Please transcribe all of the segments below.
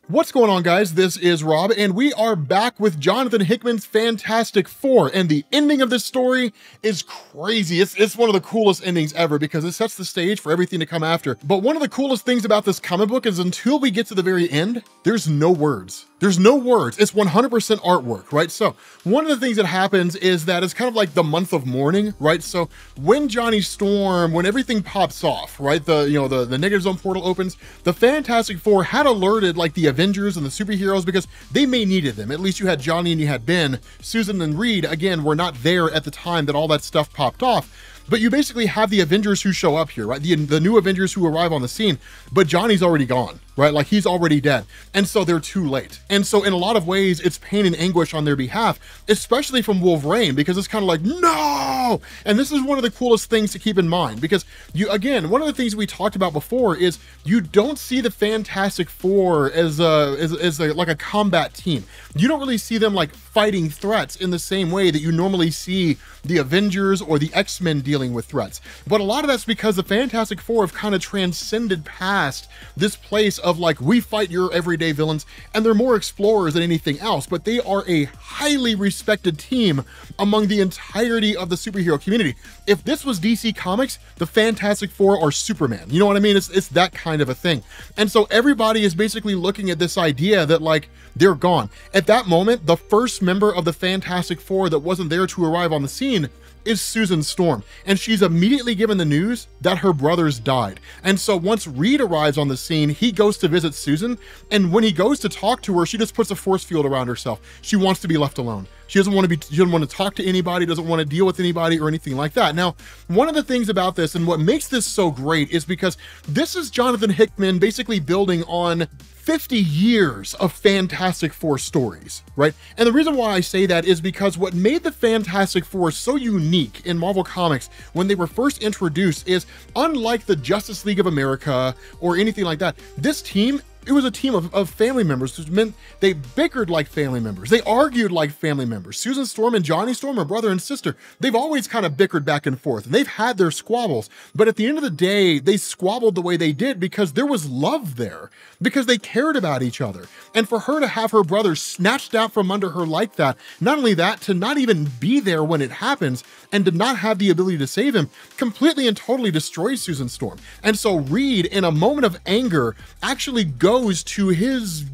What's going on, guys? This is Rob, and we are back with Jonathan Hickman's Fantastic Four, and the ending of this story is crazy. It's one of the coolest endings ever because it sets the stage for everything to come after. But one of the coolest things about this comic book is until we get to the very end, there's no words. There's no words. It's 100% artwork, right? So one of the things that happens is that it's kind of like the month of mourning, right? So when Johnny Storm, when everything pops off, right? The negative zone portal opens, the Fantastic Four had alerted like the Avengers and the superheroes because they may needed them. At least you had Johnny and you had Ben. Susan and Reed, again, were not there at the time that all that stuff popped off. But you basically have the Avengers who show up here, right? The new Avengers who arrive on the scene, but Johnny's already gone, right? Like he's already dead. And so they're too late. And so in a lot of ways, it's pain and anguish on their behalf, especially from Wolverine, because it's kind of like, no! And this is one of the coolest things to keep in mind, because again, one of the things we talked about before is you don't see the Fantastic Four as like a combat team. You don't really see them like fighting threats in the same way that you normally see the Avengers or the X-Men dealing with threats. But a lot of that's because the Fantastic Four have kind of transcended past this place of like, we fight your everyday villains, and they're more explorers than anything else, but they are a highly respected team among the entirety of the superhero community. If this was DC Comics, the Fantastic Four are Superman. You know what I mean? It's that kind of a thing. And so everybody is basically looking at this idea that like, they're gone. At that moment, the first member of the Fantastic Four that wasn't there to arrive on the scene is Susan Storm, and she's immediately given the news that her brothers died. And so once Reed arrives on the scene, he goes to visit Susan, and when he goes to talk to her, she just puts a force field around herself. She wants to be left alone. She doesn't want to talk to anybody, doesn't want to deal with anybody or anything like that. Now, one of the things about this and what makes this so great is because this is Jonathan Hickman basically building on 50 years of Fantastic Four stories, right? And the reason why I say that is because what made the Fantastic Four so unique in Marvel Comics when they were first introduced is, unlike the Justice League of America or anything like that, this team, it was a team of family members, which meant they bickered like family members. They argued like family members. Susan Storm and Johnny Storm are brother and sister. They've always kind of bickered back and forth, and they've had their squabbles. But at the end of the day, they squabbled the way they did because there was love there, because they cared about each other. And for her to have her brother snatched out from under her like that, not only that, to not even be there when it happens and to not have the ability to save him, completely and totally destroys Susan Storm. And so Reed, in a moment of anger, actually goes to his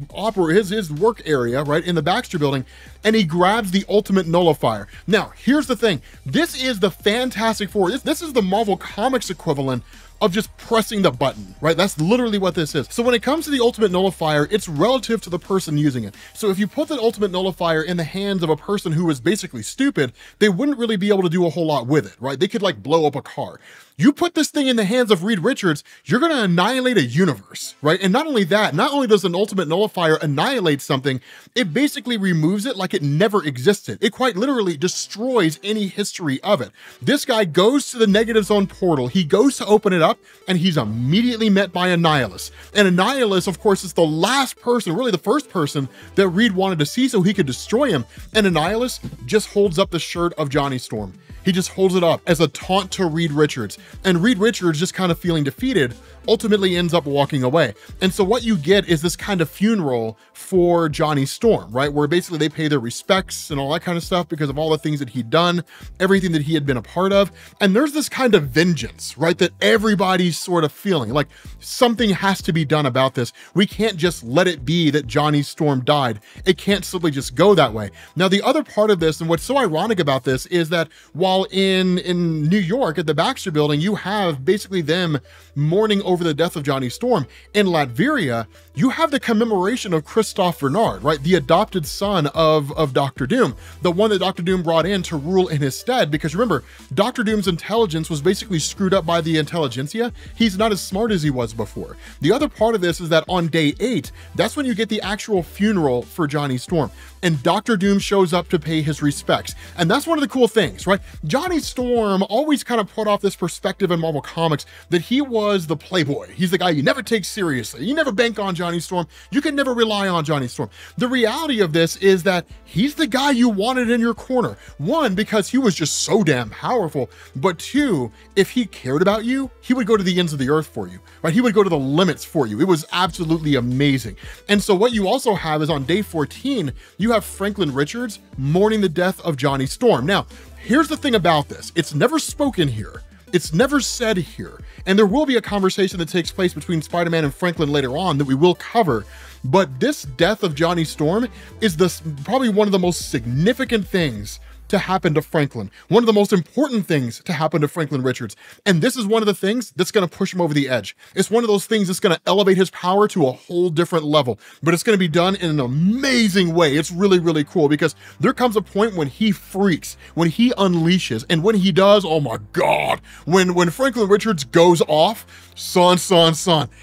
work area, right, in the Baxter Building, and he grabs the ultimate nullifier. Now, here's the thing. This is the Fantastic Four. This is the Marvel Comics equivalent of just pressing the button, right? That's literally what this is. So when it comes to the ultimate nullifier, it's relative to the person using it. So if you put the ultimate nullifier in the hands of a person who is basically stupid, they wouldn't really be able to do a whole lot with it, right? They could like blow up a car. You put this thing in the hands of Reed Richards, you're going to annihilate a universe, right? And not only that, not only does an ultimate nullifier annihilate something, it basically removes it like it never existed. It quite literally destroys any history of it. This guy goes to the negative zone portal, he goes to open it up, and he's immediately met by Annihilus. And Annihilus, of course, is the last person, really the first person that Reed wanted to see so he could destroy him. And Annihilus just holds up the shirt of Johnny Storm. He just holds it up as a taunt to Reed Richards. And Reed Richards, just kind of feeling defeated, ultimately ends up walking away. And so what you get is this kind of funeral for Johnny Storm, right? Where basically they pay their respects and all that kind of stuff because of all the things that he'd done, everything that he had been a part of. And there's this kind of vengeance, right? That everybody's sort of feeling like something has to be done about this. We can't just let it be that Johnny Storm died. It can't simply just go that way. Now, the other part of this, and what's so ironic about this, is that while in New York at the Baxter Building, you have basically them mourning over the death of Johnny Storm, in Latveria, you have the commemoration of Christophe Bernard, right? The adopted son of Dr. Doom, the one that Dr. Doom brought in to rule in his stead. Because remember, Dr. Doom's intelligence was basically screwed up by the intelligentsia. He's not as smart as he was before. The other part of this is that on day 8, that's when you get the actual funeral for Johnny Storm. And Dr. Doom shows up to pay his respects. And that's one of the cool things, right? Johnny Storm always kind of put off this perspective in Marvel Comics that he was the playboy playboy. He's the guy you never take seriously. You never bank on Johnny Storm. You can never rely on Johnny Storm. The reality of this is that he's the guy you wanted in your corner. One, because he was just so damn powerful, but two, if he cared about you, he would go to the ends of the earth for you, right? He would go to the limits for you. It was absolutely amazing. And so what you also have is on day 14, you have Franklin Richards mourning the death of Johnny Storm. Now, here's the thing about this. It's never spoken here. It's never said here. And there will be a conversation that takes place between Spider-Man and Franklin later on that we will cover. But this death of Johnny Storm is probably one of the most significant things to happen to Franklin. One of the most important things to happen to Franklin Richards. And this is one of the things that's going to push him over the edge. It's one of those things that's going to elevate his power to a whole different level, but it's going to be done in an amazing way. It's really, really cool because there comes a point when he freaks, when he unleashes, and when he does, oh my God, when Franklin Richards goes off, son,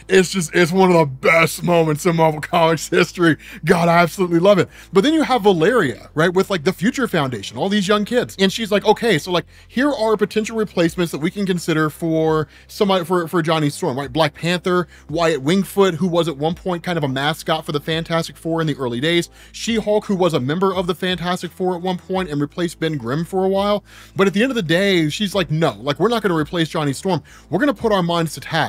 it's one of the best moments in Marvel Comics history. God, I absolutely love it. But then you have Valeria, right, with like the Future Foundation, all these young kids, and she's like, okay, so like here are potential replacements that we can consider for somebody for Johnny Storm, right? Black Panther, Wyatt Wingfoot, who was at one point kind of a mascot for the Fantastic Four in the early days, She-Hulk, who was a member of the Fantastic Four at one point and replaced Ben Grimm for a while. But at the end of the day, she's like, no, like we're not going to replace Johnny Storm. We're going to put our minds to task.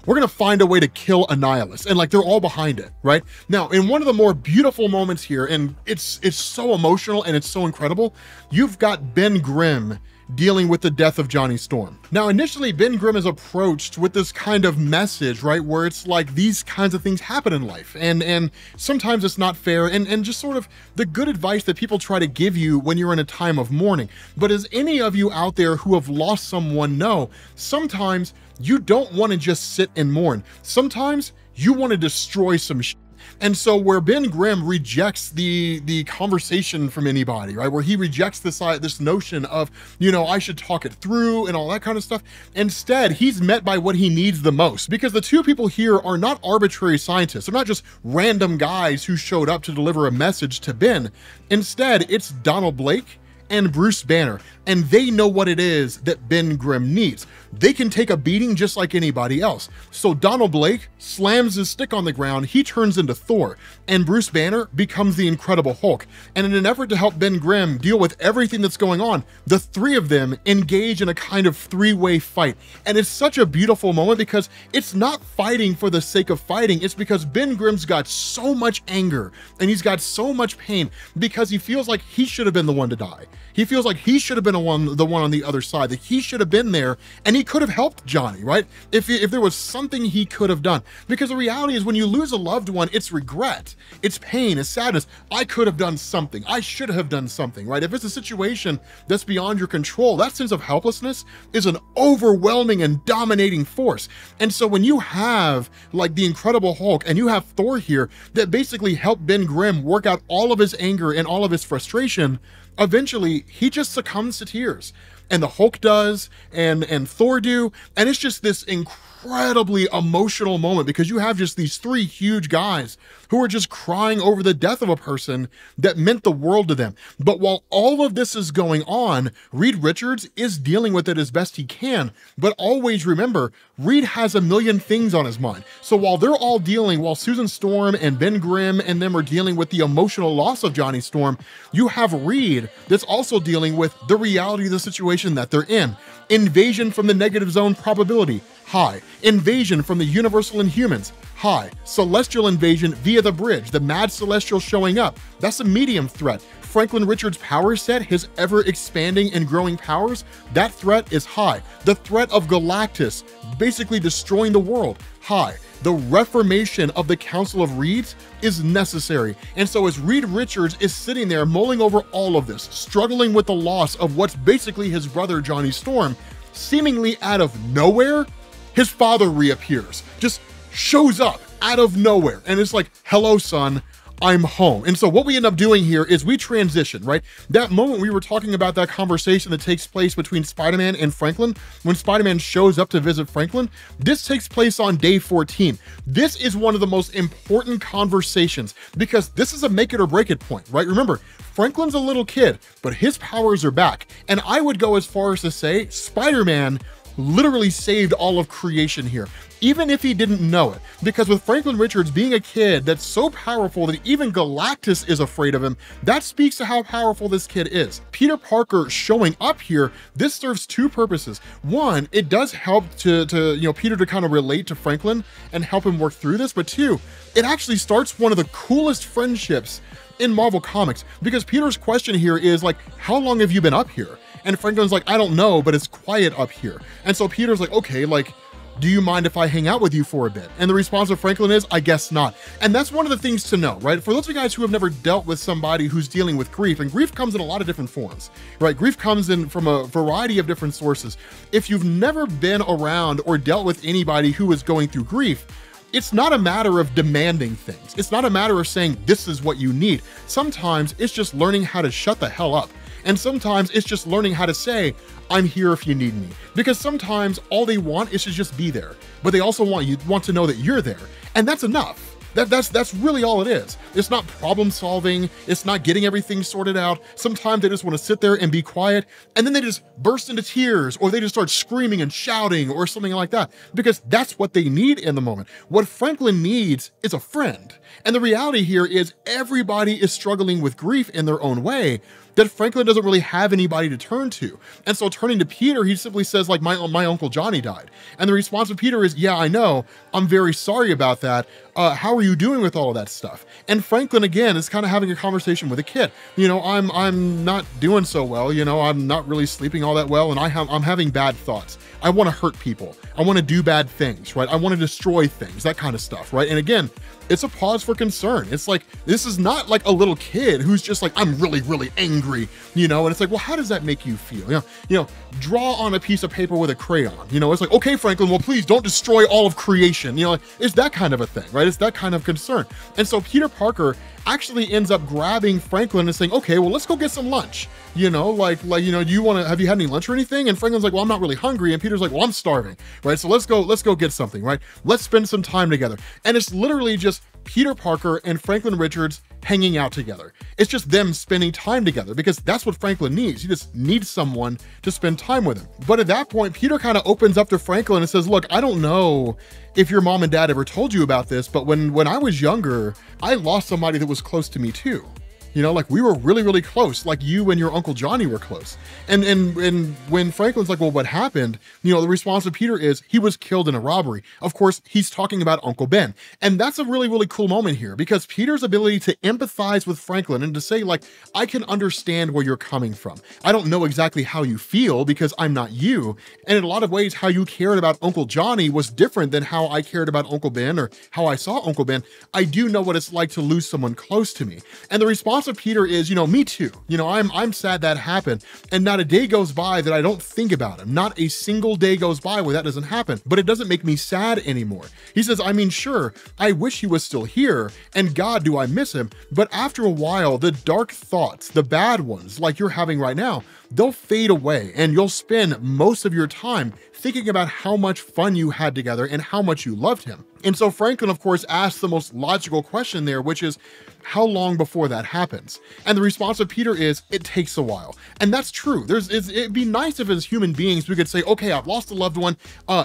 We're going to find a way to kill Annihilus. And like, they're all behind it, right? Now, in one of the more beautiful moments here, and it's so emotional and it's so incredible, you've got Ben Grimm dealing with the death of Johnny Storm. Now, initially, Ben Grimm is approached with this kind of message, right, where it's like these kinds of things happen in life, and sometimes it's not fair, and just sort of the good advice that people try to give you when you're in a time of mourning. But as any of you out there who have lost someone know, sometimes you don't want to just sit and mourn. Sometimes you want to destroy some shit. And so where Ben Grimm rejects the conversation from anybody, right, where he rejects this notion of, you know, I should talk it through and all that kind of stuff, instead he's met by what he needs the most, because the two people here are not arbitrary scientists. They're not just random guys who showed up to deliver a message to Ben. Instead, it's Donald Blake and Bruce Banner, and they know what it is that Ben Grimm needs. They can take a beating just like anybody else. So Donald Blake slams his stick on the ground, he turns into Thor, and Bruce Banner becomes the Incredible Hulk. And in an effort to help Ben Grimm deal with everything that's going on, the three of them engage in a kind of three-way fight. And it's such a beautiful moment because it's not fighting for the sake of fighting, it's because Ben Grimm's got so much anger and he's got so much pain because he feels like he should have been the one to die. He feels like he should have been the one on the other side, that he should have been there and he could have helped Johnny, right? If there was something he could have done. Because the reality is when you lose a loved one, it's regret, it's pain, it's sadness. I could have done something. I should have done something, right? If it's a situation that's beyond your control, that sense of helplessness is an overwhelming and dominating force. And so when you have like the Incredible Hulk and you have Thor here that basically help Ben Grimm work out all of his anger and all of his frustration, eventually he just succumbs to tears, and the Hulk does, and Thor do, and it's just this incredibly emotional moment because you have just these three huge guys who are just crying over the death of a person that meant the world to them. But while all of this is going on, Reed Richards is dealing with it as best he can. But always remember, Reed has a million things on his mind. So while they're all while Susan Storm and Ben Grimm and them are dealing with the emotional loss of Johnny Storm, you have Reed that's also dealing with the reality of the situation that they're in. Invasion from the negative zone probability, high. Invasion from the Universal Inhumans, high. Celestial invasion via the bridge, the Mad Celestial showing up, that's a medium threat. Franklin Richards' power set, his ever-expanding and growing powers, that threat is high. The threat of Galactus basically destroying the world, high. The reformation of the Council of Reeds is necessary. And so as Reed Richards is sitting there mulling over all of this, struggling with the loss of what's basically his brother Johnny Storm, seemingly out of nowhere, his father reappears, just shows up out of nowhere. And it's like, hello, son, I'm home. And so what we end up doing here is we transition, right? That moment we were talking about, that conversation that takes place between Spider-Man and Franklin, when Spider-Man shows up to visit Franklin, this takes place on day 14. This is one of the most important conversations because this is a make it or break it point, right? Remember, Franklin's a little kid, but his powers are back. And I would go as far as to say Spider-Man literally saved all of creation here. even if he didn't know it. Because with Franklin Richards being a kid that's so powerful that even Galactus is afraid of him, that speaks to how powerful this kid is. Peter Parker showing up here, this serves two purposes. One, it does help to Peter to kind of relate to Franklin and help him work through this, but two, it actually starts one of the coolest friendships in Marvel Comics, because Peter's question here is like, how long have you been up here? And Franklin's like, I don't know, but it's quiet up here. And so Peter's like, okay, like, do you mind if I hang out with you for a bit? And the response of Franklin is, I guess not. And that's one of the things to know, right? For those of you guys who have never dealt with somebody who's dealing with grief, and grief comes in a lot of different forms, right? Grief comes in from a variety of different sources. If you've never been around or dealt with anybody who is going through grief, it's not a matter of demanding things. It's not a matter of saying, this is what you need. Sometimes it's just learning how to shut the hell up. And sometimes it's just learning how to say, I'm here if you need me. Because sometimes all they want is to just be there, but they also want to know that you're there. And that's enough. That's really all it is. It's not problem solving. It's not getting everything sorted out. Sometimes they just want to sit there and be quiet, and then they just burst into tears, or they just start screaming and shouting or something like that, because that's what they need in the moment. What Franklin needs is a friend. And the reality here is everybody is struggling with grief in their own way, that Franklin doesn't really have anybody to turn to. And so turning to Peter, he simply says, like, my Uncle Johnny died. And the response of Peter is, yeah, I know. I'm very sorry about that. How are you doing with all of that stuff? And Franklin, again, is kind of having a conversation with a kid. You know, I'm not doing so well. You know, I'm not really sleeping all that well, and I'm having bad thoughts. I want to hurt people. I want to do bad things, right? I want to destroy things, that kind of stuff, right? And again, it's a pause for concern. It's like, this is not like a little kid who's just like, I'm really, really angry, you know? And it's like, well, how does that make you feel? You know, draw on a piece of paper with a crayon, you know? It's like, okay, Franklin, well, please don't destroy all of creation. You know, like, it's that kind of a thing, right? It's that kind of concern. And so Peter Parker actually ends up grabbing Franklin and saying, okay, well, let's go get some lunch. You know, like, you know, have you had any lunch or anything? And Franklin's like, well, I'm not really hungry. And Peter's like, well, I'm starving, right? So let's go get something, right? Let's spend some time together. And it's literally just Peter Parker and Franklin Richards hanging out together. It's just them spending time together, because that's what Franklin needs. He just needs someone to spend time with him. But at that point, Peter kind of opens up to Franklin and says, look, I don't know if your mom and dad ever told you about this, but when I was younger, I lost somebody that was close to me too. You know, like, we were really, really close, like you and your Uncle Johnny were close. And when Franklin's like, well, what happened? You know, the response of Peter is, he was killed in a robbery. Of course, he's talking about Uncle Ben. And that's a really, really cool moment here, because Peter's ability to empathize with Franklin and to say, like, I can understand where you're coming from. I don't know exactly how you feel because I'm not you. And in a lot of ways, how you cared about Uncle Johnny was different than how I cared about Uncle Ben or how I saw Uncle Ben. I do know what it's like to lose someone close to me. And the response of Peter is, you know, me too. You know, I'm sad that happened, and not a day goes by that I don't think about him. Not a single day goes by where that doesn't happen, but it doesn't make me sad anymore. He says, I mean, sure, I wish he was still here, and God, do I miss him, but after a while, the dark thoughts, the bad ones, like you're having right now, they'll fade away, and you'll spend most of your time thinking about how much fun you had together and how much you loved him. And so Franklin, of course, asks the most logical question there, which is, how long before that happens? And the response of Peter is, it takes a while. And that's true. It'd be nice if as human beings, we could say, okay, I've lost a loved one.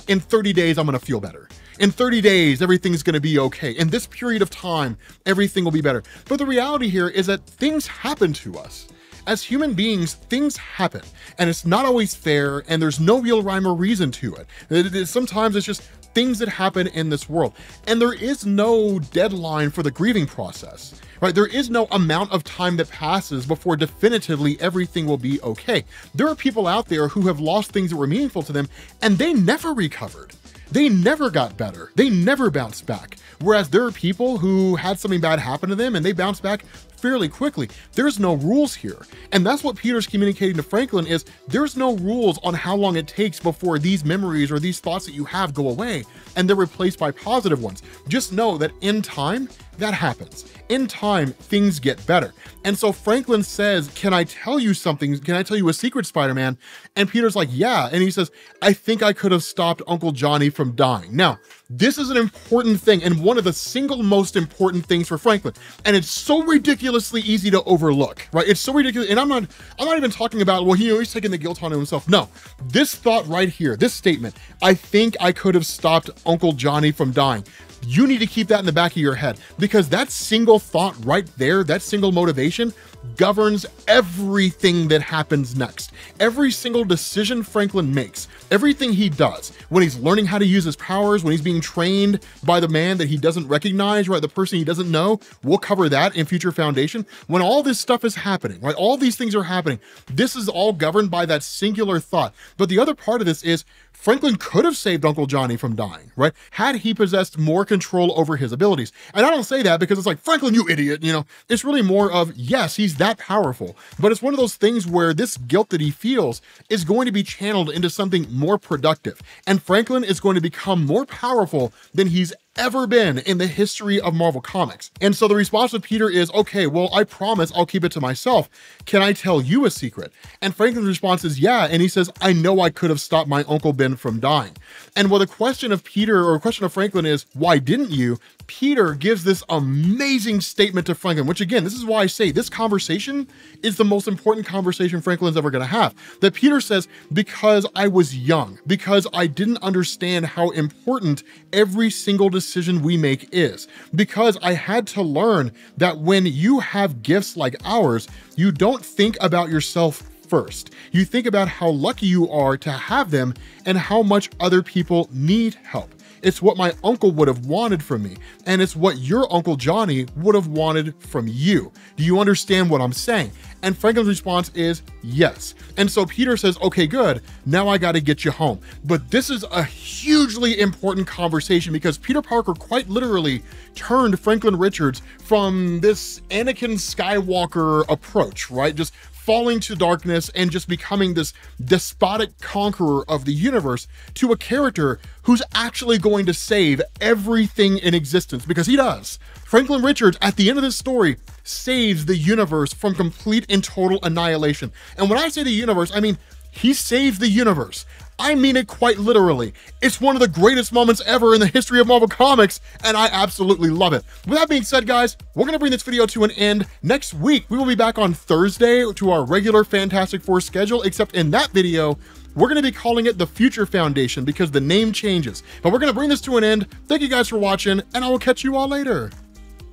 In 30 days, I'm gonna feel better. In 30 days, everything's gonna be okay. In this period of time, everything will be better. But the reality here is that things happen to us. As human beings, things happen, and it's not always fair, and there's no real rhyme or reason to it. Sometimes it's just things that happen in this world, and there is no deadline for the grieving process, right? There is no amount of time that passes before definitively everything will be okay. There are people out there who have lost things that were meaningful to them, and they never recovered. They never got better. They never bounced back. Whereas there are people who had something bad happen to them and they bounced back fairly quickly. There's no rules here. And that's what Peter's communicating to Franklin is, there's no rules on how long it takes before these memories or these thoughts that you have go away and they're replaced by positive ones. Just know that in time, that happens. In time, things get better. And so Franklin says, can I tell you something? Can I tell you a secret, Spider-Man? And Peter's like, yeah. And he says, I think I could have stopped Uncle Johnny from dying. Now, This is an important thing and one of the single most important things for Franklin. And it's so ridiculously easy to overlook, right? It's so ridiculous. And I'm not even talking about, well, he's taking the guilt on himself. No, this thought right here, this statement, I think I could have stopped Uncle Johnny from dying. You need to keep that in the back of your head, because that single thought right there, that single motivation governs everything that happens next. Every single decision Franklin makes, everything he does, when he's learning how to use his powers, when he's being trained by the man that he doesn't recognize, right? The person he doesn't know, we'll cover that in future Foundation. When all this stuff is happening, right? All these things are happening. This is all governed by that singular thought. But the other part of this is Franklin could have saved Uncle Johnny from dying, right? Had he possessed more control over his abilities. And I don't say that because it's like, Franklin, you idiot, it's really more of, yes, he's that powerful, but it's one of those things where this guilt that he feels is going to be channeled into something more productive. And Franklin is going to become more powerful than he's ever been in the history of Marvel Comics. And so the response of Peter is, okay, well, I promise I'll keep it to myself. Can I tell you a secret? And Franklin's response is, yeah. And he says, I know I could have stopped my Uncle Ben from dying. And well, the question of Peter, or the question of Franklin is, why didn't you? Peter gives this amazing statement to Franklin, which again, this is why I say this conversation is the most important conversation Franklin's ever gonna have. That Peter says, because I was young, because I didn't understand how important every single decision we make is, because I had to learn that when you have gifts like ours, you don't think about yourself first. You think about how lucky you are to have them and how much other people need help. It's what my uncle would have wanted from me, and it's what your Uncle Johnny would have wanted from you. Do you understand what I'm saying? And Franklin's response is yes. And so Peter says, okay, good, now I gotta get you home. But this is a hugely important conversation because Peter Parker quite literally turned Franklin Richards from this Anakin Skywalker approach, right? Just falling to darkness and just becoming this despotic conqueror of the universe to a character who's actually going to save everything in existence, because he does. Franklin Richards, at the end of this story, saves the universe from complete and total annihilation. And when I say the universe, I mean, he saves the universe. I mean it quite literally. It's one of the greatest moments ever in the history of Marvel Comics, and I absolutely love it. With that being said, guys, we're gonna bring this video to an end. Next week, we will be back on Thursday to our regular Fantastic Four schedule, except in that video, we're gonna be calling it the Future Foundation because the name changes. But we're gonna bring this to an end. Thank you guys for watching, and I will catch you all later.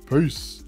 Peace.